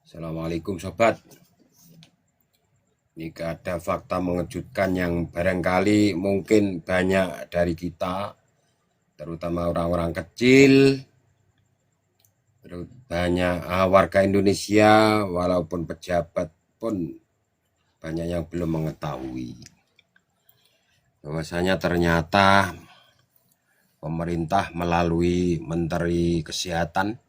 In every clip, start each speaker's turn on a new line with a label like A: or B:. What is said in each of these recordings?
A: Assalamualaikum sobat. Ini ada fakta mengejutkan yang barangkali mungkin banyak dari kita, terutama orang-orang kecil, banyak warga Indonesia, walaupun pejabat pun banyak yang belum mengetahui. Bahwasanya ternyata pemerintah melalui Menteri Kesehatan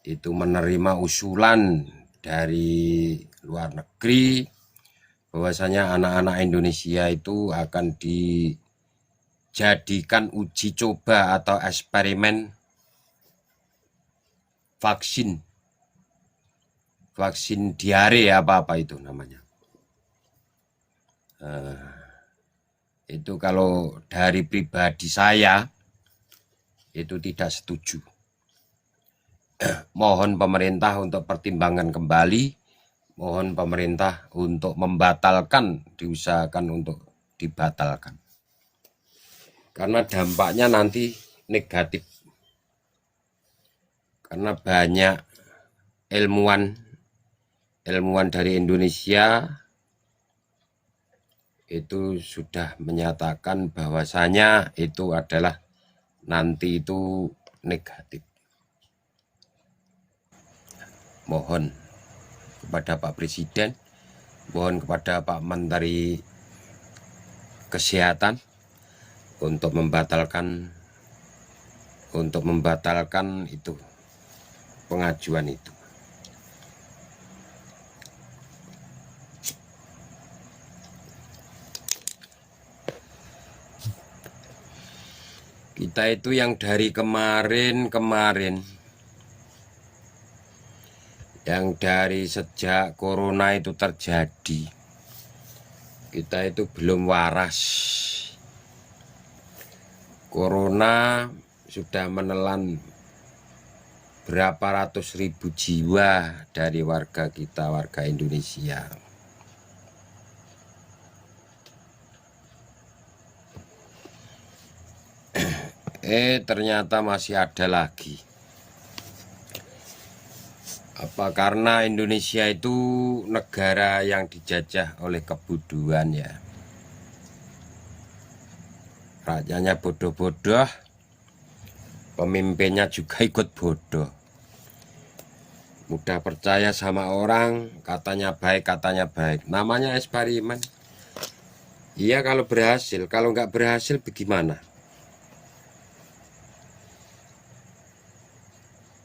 A: itu menerima usulan dari luar negeri bahwasanya anak-anak Indonesia itu akan dijadikan uji coba atau eksperimen vaksin diare apa itu namanya. Itu kalau dari pribadi saya itu tidak setuju. Mohon pemerintah untuk pertimbangan kembali, mohon pemerintah untuk membatalkan, diusahakan untuk dibatalkan. Karena dampaknya nanti negatif. Karena banyak ilmuwan dari Indonesia itu sudah menyatakan bahwasanya itu adalah nanti itu negatif. Mohon kepada Pak Presiden, mohon kepada Pak Menteri Kesehatan untuk membatalkan itu pengajuan itu. Kita itu yang dari kemarin yang dari sejak corona itu terjadi, kita itu belum waras. Corona sudah menelan berapa ratus ribu jiwa dari warga kita, warga Indonesia. Ternyata masih ada lagi. Apa karena Indonesia itu negara yang dijajah oleh kebodohan ya? Rakyatnya bodoh-bodoh, pemimpinnya juga ikut bodoh. Mudah percaya sama orang, katanya baik. Namanya eksperimen. Iya kalau berhasil, kalau nggak berhasil bagaimana?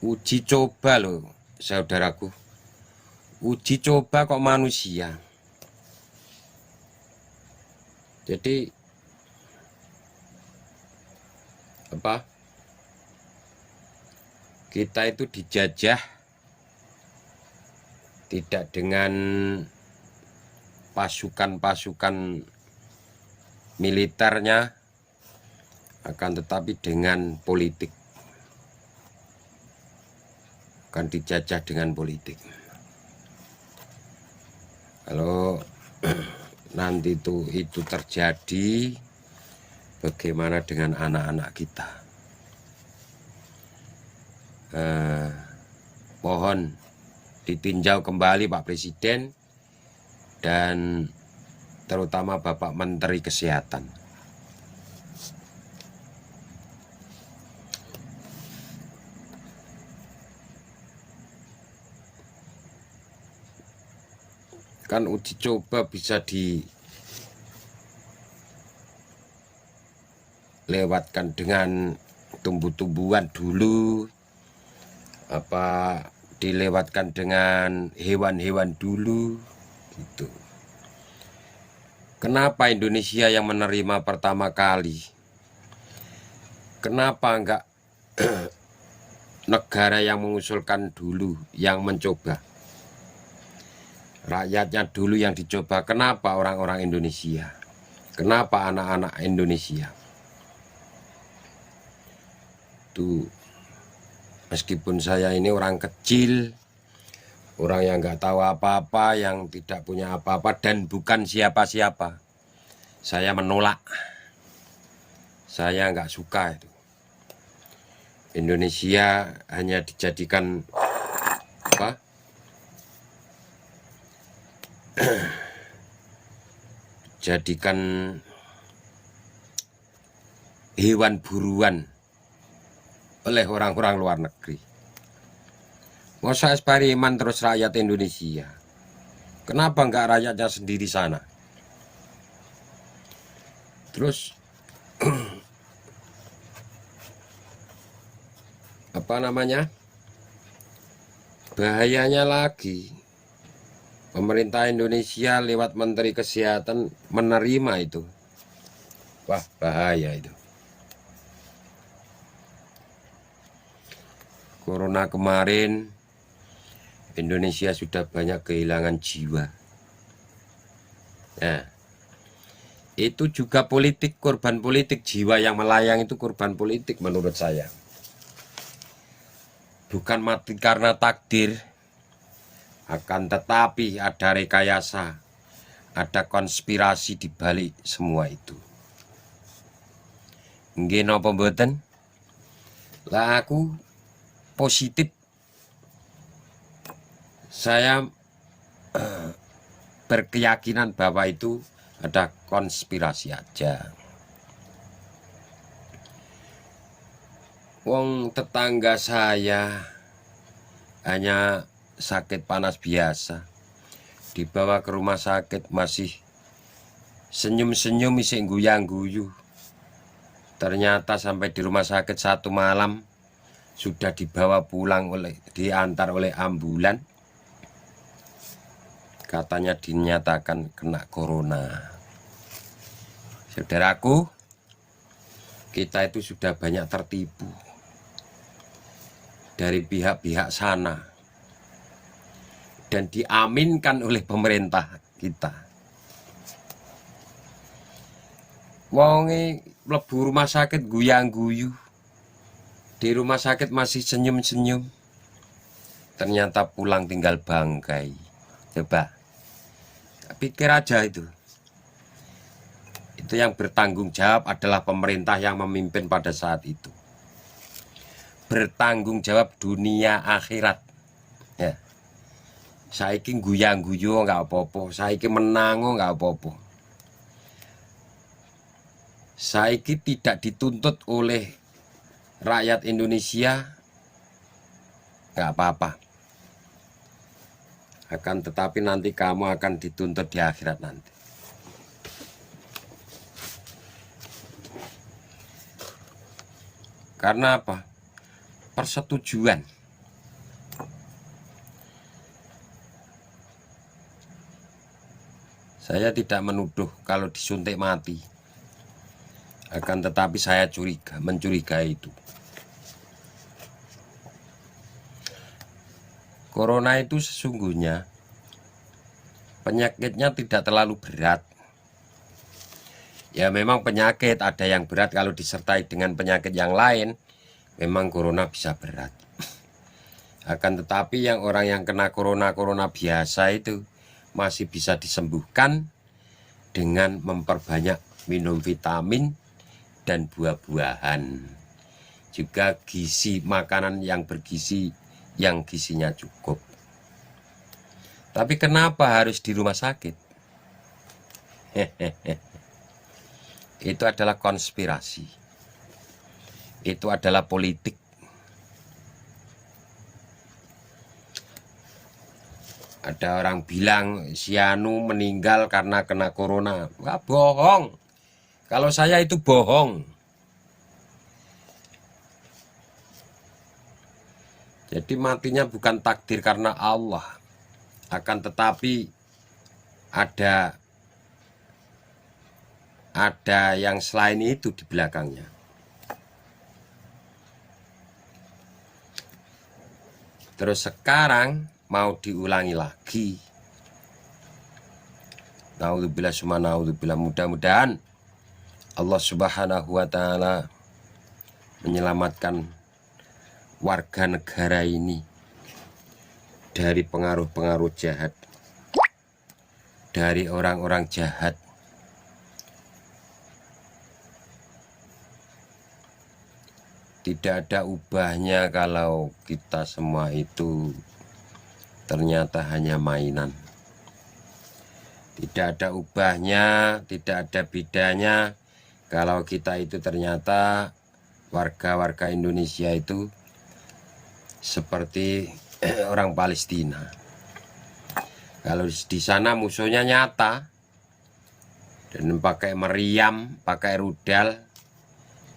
A: Uji coba loh saudaraku. Uji coba kok manusia. Jadi apa? Kita itu dijajah tidak dengan pasukan militernya, akan tetapi dengan politik. Akan dijajah dengan politik. Kalau nanti itu terjadi, bagaimana dengan anak-anak kita? Mohon ditinjau kembali Pak Presiden dan terutama Bapak Menteri Kesehatan. Kan uji coba bisa dilewatkan dengan tumbuh-tumbuhan dulu, apa dilewatkan dengan hewan-hewan dulu gitu. Kenapa Indonesia yang menerima pertama kali? Kenapa enggak negara yang mengusulkan dulu, yang mencoba? Rakyatnya dulu yang dicoba. Kenapa orang-orang Indonesia? Kenapa anak-anak Indonesia? Tuh, meskipun saya ini orang kecil, orang yang nggak tahu apa-apa, yang tidak punya apa-apa, dan bukan siapa-siapa, saya menolak. Saya nggak suka itu. Indonesia hanya dijadikan apa? jadikan hewan buruan oleh orang-orang luar negeri. Masa eksperimen terus rakyat Indonesia? Kenapa enggak rakyatnya sendiri sana? Terus apa namanya? Bahayanya lagi, pemerintah Indonesia lewat Menteri Kesehatan menerima itu. Wah, bahaya itu. Corona kemarin Indonesia sudah banyak kehilangan jiwa. Nah, itu juga politik, korban politik. Jiwa yang melayang itu korban politik menurut saya. Bukan mati karena takdir, akan tetapi ada rekayasa, ada konspirasi di balik semua itu. Nggih napa mboten? Lah aku positif. Saya berkeyakinan bahwa itu ada konspirasi aja. Wong tetangga saya hanya sakit panas biasa, dibawa ke rumah sakit masih senyum-senyum iseng guyang-guyu. Ternyata sampai di rumah sakit 1 malam sudah dibawa pulang diantar oleh ambulan. Katanya dinyatakan kena corona. Saudaraku, kita itu sudah banyak tertipu dari pihak-pihak sana dan diaminkan oleh pemerintah kita. Wonge mlebu rumah sakit guyang-guyu, di rumah sakit masih senyum-senyum, ternyata pulang tinggal bangkai. Coba pikir aja itu yang bertanggung jawab adalah pemerintah yang memimpin pada saat itu. Bertanggung jawab dunia akhirat. Ya. Saiki guyang-guyu nggak apa-apa, saiki menango nggak apa-apa. Saiki tidak dituntut oleh rakyat Indonesia, nggak apa-apa. Akan tetapi nanti kamu akan dituntut di akhirat nanti. Karena apa? Persetujuan. Saya tidak menuduh kalau disuntik mati. Akan tetapi saya mencurigai itu. Corona itu sesungguhnya penyakitnya tidak terlalu berat. Ya memang penyakit ada yang berat, kalau disertai dengan penyakit yang lain memang corona bisa berat. Akan tetapi yang orang yang kena corona biasa itu masih bisa disembuhkan dengan memperbanyak minum vitamin dan buah-buahan. Juga gizi, makanan yang bergizi, yang gizinya cukup. Tapi kenapa harus di rumah sakit? Itu adalah konspirasi. Itu adalah politik. Ada orang bilang si Anu meninggal karena kena corona. Wah, bohong. Kalau saya itu bohong. Jadi matinya bukan takdir karena Allah. Akan tetapi ada yang selain itu di belakangnya. Terus sekarang mau diulangi lagi. Naudzubillah summa naudzubillah. Mudah-mudahan Allah Subhanahu wa ta'ala menyelamatkan warga negara ini dari pengaruh-pengaruh jahat, dari orang-orang jahat. Tidak ada ubahnya kalau kita semua itu ternyata hanya mainan. Tidak ada ubahnya, tidak ada bedanya kalau kita itu ternyata warga-warga Indonesia itu seperti orang Palestina. Kalau di sana musuhnya nyata dan pakai meriam, pakai rudal,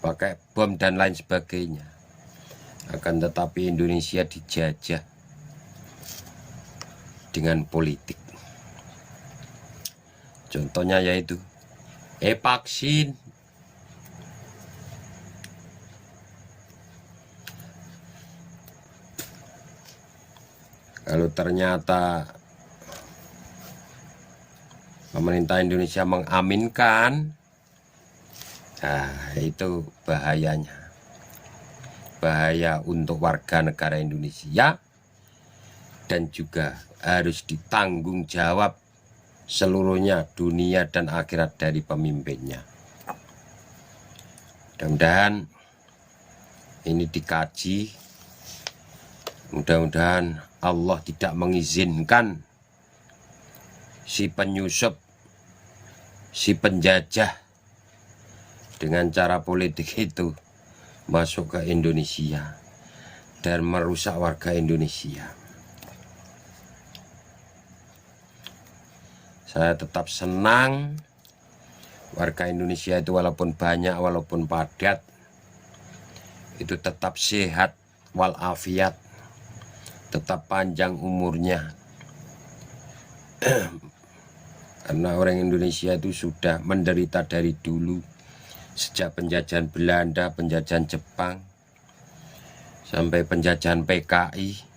A: pakai bom dan lain sebagainya. Akan tetapi Indonesia dijajah dengan politik. Contohnya yaitu vaksin. Kalau ternyata pemerintah Indonesia mengaminkan, nah itu bahayanya. Bahaya untuk warga negara Indonesia dan juga harus ditanggung jawab seluruhnya, dunia dan akhirat dari pemimpinnya. Mudah-mudahan ini dikaji, mudah-mudahan Allah tidak mengizinkan si penyusup, si penjajah dengan cara politik itu masuk ke Indonesia dan merusak warga Indonesia. Saya tetap senang warga Indonesia itu walaupun banyak, walaupun padat, itu tetap sehat walafiat, tetap panjang umurnya. Karena orang Indonesia itu sudah menderita dari dulu, sejak penjajahan Belanda, penjajahan Jepang, sampai penjajahan PKI.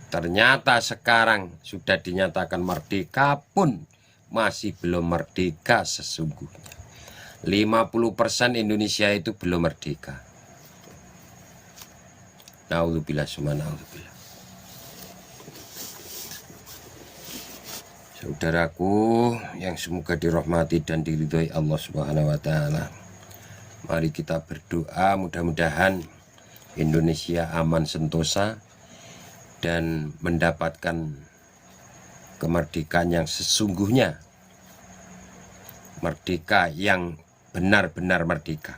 A: Ternyata sekarang sudah dinyatakan merdeka pun masih belum merdeka sesungguhnya. 50% Indonesia itu belum merdeka. Naudzubillah summa naudzubillah. Saudaraku yang semoga dirahmati dan diridhoi Allah Subhanahu wa taala. Mari kita berdoa mudah-mudahan Indonesia aman sentosa dan mendapatkan kemerdekaan yang sesungguhnya, merdeka yang benar-benar merdeka.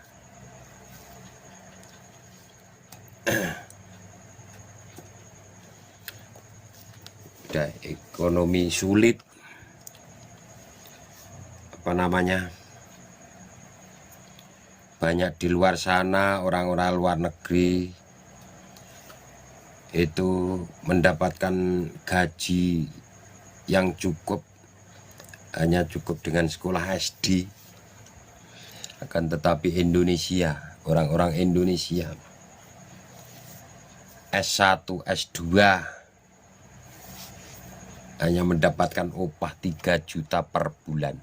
A: Udah ekonomi sulit, banyak di luar sana, orang-orang luar negeri itu mendapatkan gaji yang cukup, hanya cukup dengan sekolah SD. Akan tetapi Indonesia, orang-orang Indonesia S1, S2 hanya mendapatkan upah 3 juta per bulan.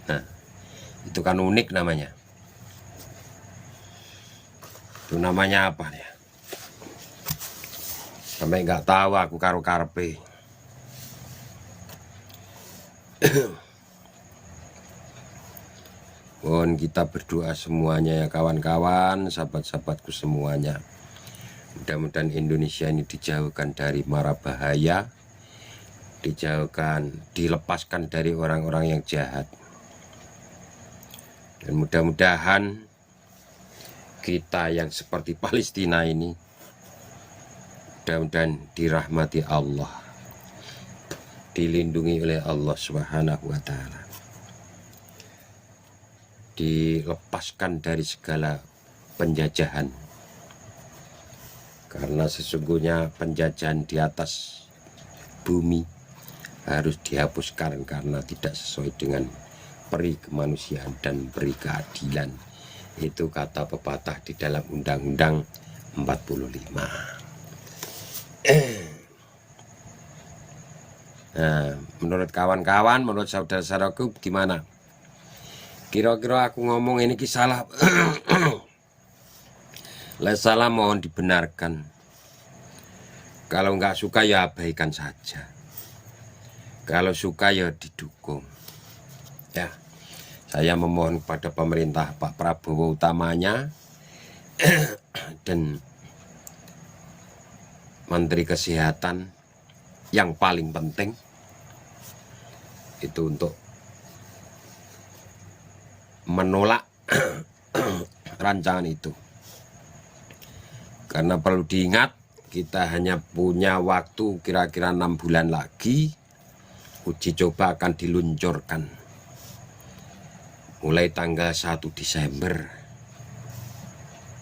A: Nah, itu kan unik namanya. Itu namanya apa ya? Sampai nggak tahu aku karo karpe. Mohon kita berdoa semuanya ya kawan-kawan, sahabat-sahabatku semuanya. Mudah-mudahan Indonesia ini dijauhkan dari mara bahaya, dijauhkan, dilepaskan dari orang-orang yang jahat. Dan mudah-mudahan kita yang seperti Palestina ini, mudah-mudahan dirahmati Allah, dilindungi oleh Allah Subhanahu wa taala, dilepaskan dari segala penjajahan. Karena sesungguhnya penjajahan di atas bumi harus dihapuskan karena tidak sesuai dengan peri kemanusiaan dan peri keadilan. Itu kata pepatah di dalam Undang-Undang 45. Nah, menurut kawan-kawan, menurut saudara-saudaraku gimana? Kira-kira aku ngomong ini salah. Lah salah mohon dibenarkan. Kalau nggak suka ya abaikan saja. Kalau suka ya didukung. Ya, saya memohon kepada pemerintah Pak Prabowo utamanya dan Menteri Kesehatan yang paling penting itu untuk menolak rancangan itu. Karena perlu diingat, kita hanya punya waktu kira-kira 6 bulan lagi. Uji coba akan diluncurkan mulai tanggal 1 Desember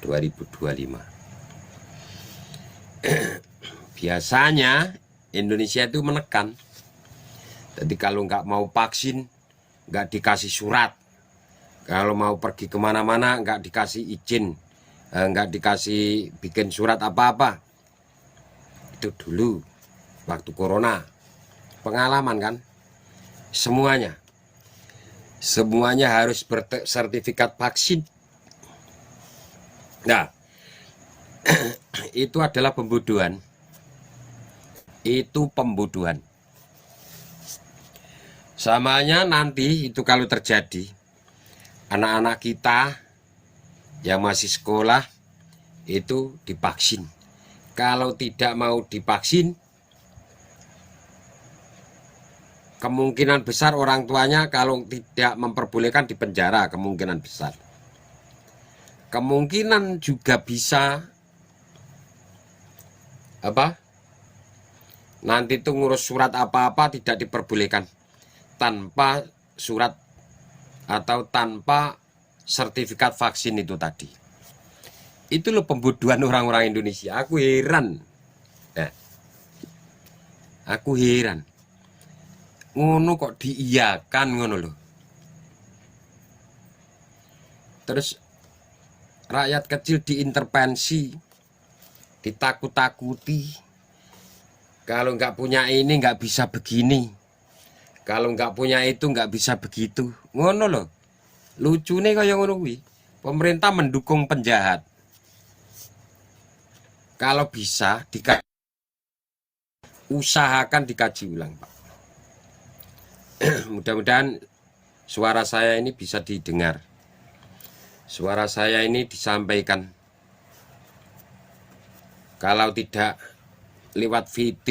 A: 2025. Biasanya Indonesia itu menekan. Jadi kalau nggak mau vaksin, nggak dikasih surat. Kalau mau pergi kemana-mana, nggak dikasih izin, nggak dikasih bikin surat apa-apa. Itu dulu waktu corona, pengalaman kan. Semuanya harus bersertifikat vaksin. Nah, itu adalah pembodohan. Itu pembodohan. Samanya nanti itu kalau terjadi, anak-anak kita yang masih sekolah itu divaksin. Kalau tidak mau divaksin, kemungkinan besar orang tuanya kalau tidak memperbolehkan dipenjara, kemungkinan besar. Kemungkinan juga bisa nanti itu ngurus surat apa-apa tidak diperbolehkan tanpa surat atau tanpa sertifikat vaksin itu tadi. Itu loh pembodohan orang-orang Indonesia. Aku heran. Aku heran. Ngono kok diiyakan ngono loh. Terus rakyat kecil diintervensi, ditakut-takuti. Kalau nggak punya ini nggak bisa begini. Kalau nggak punya itu nggak bisa begitu. Ngono loh. Lucune kaya ngono kuwi. Pemerintah mendukung penjahat. Kalau bisa usahakan dikaji ulang, Pak. Mudah-mudahan suara saya ini bisa didengar. Suara saya ini disampaikan. Kalau tidak lewat VT,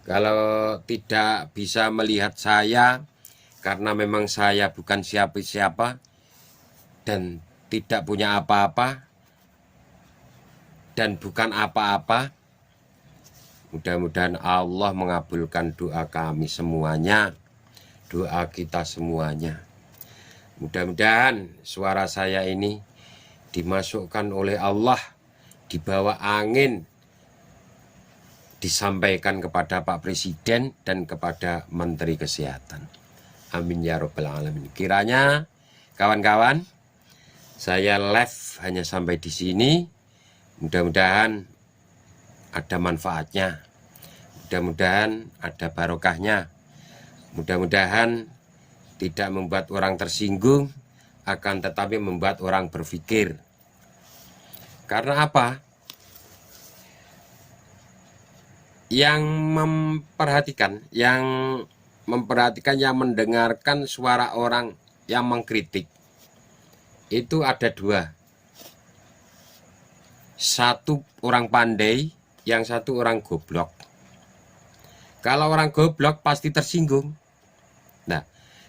A: kalau tidak bisa melihat saya, karena memang saya bukan siapa-siapa dan tidak punya apa-apa dan bukan apa-apa. Mudah-mudahan Allah mengabulkan doa kami semuanya, doa kita semuanya. Mudah-mudahan suara saya ini dimasukkan oleh Allah, dibawa angin, disampaikan kepada Pak Presiden dan kepada Menteri Kesehatan. Amin ya Rabbal Alamin. Kiranya kawan-kawan, saya live hanya sampai di sini. Mudah-mudahan ada manfaatnya, mudah-mudahan ada barokahnya, mudah-mudahan tidak membuat orang tersinggung, akan tetapi membuat orang berpikir. Karena apa? Yang memperhatikan, yang mendengarkan suara orang yang mengkritik itu ada dua. Satu orang pandai, yang satu orang goblok. Kalau orang goblok pasti tersinggung. Nah,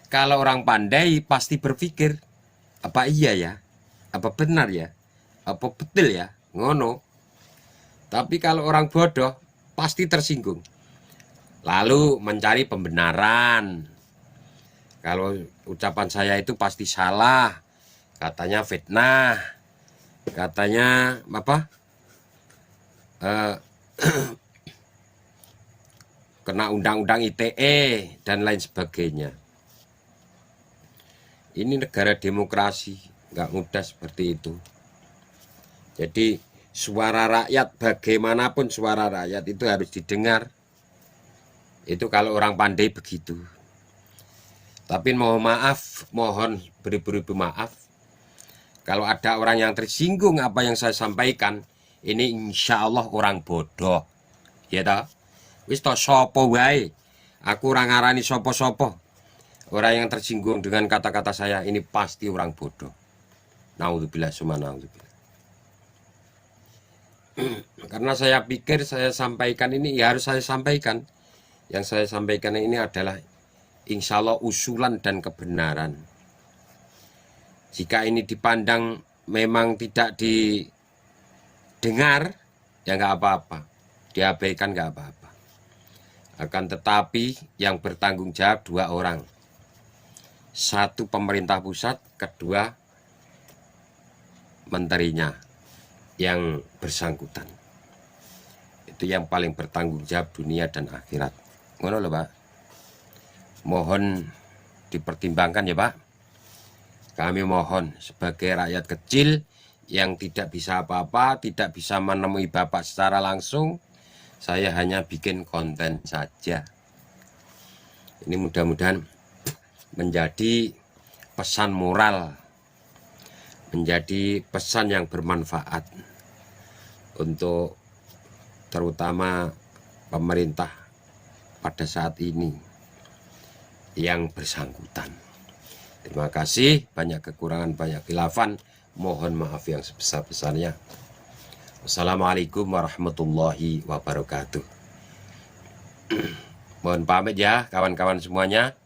A: kalau orang pandai pasti berpikir, apa iya ya? Apa benar ya? Apa betul ya? Ngono. Tapi kalau orang bodoh pasti tersinggung. Lalu mencari pembenaran. Kalau ucapan saya itu pasti salah. Katanya fitnah. Katanya apa? Kena undang-undang ITE dan lain sebagainya. Ini negara demokrasi, nggak mudah seperti itu. Jadi suara rakyat, bagaimanapun suara rakyat itu harus didengar. Itu kalau orang pandai begitu. Tapi mohon beribu-ribu maaf. Kalau ada orang yang tersinggung apa yang saya sampaikan, ini insya Allah orang bodoh. Ya toh? Wis toh sopo wae. Aku orang ngarani sopo-sopo. Orang yang tersinggung dengan kata-kata saya ini pasti orang bodoh. Naudzubillah summa naudzubillah. Karena saya pikir saya sampaikan ini ya harus saya sampaikan. Yang saya sampaikan ini adalah insya Allah usulan dan kebenaran. Jika ini dipandang memang tidak didengar, ya nggak apa-apa, diabaikan nggak apa-apa. Akan tetapi yang bertanggung jawab dua orang, satu pemerintah pusat, kedua menterinya yang bersangkutan. Itu yang paling bertanggung jawab dunia dan akhirat. Ngono lho, Pak. Mohon dipertimbangkan ya, Pak. Kami mohon sebagai rakyat kecil yang tidak bisa apa-apa, tidak bisa menemui Bapak secara langsung, saya hanya bikin konten saja. Ini mudah-mudahan menjadi pesan moral, menjadi pesan yang bermanfaat untuk terutama pemerintah pada saat ini yang bersangkutan. Terima kasih, banyak kekurangan, banyak khilafan, mohon maaf yang sebesar-besarnya. Wassalamualaikum warahmatullahi wabarakatuh. Mohon pamit ya kawan-kawan semuanya.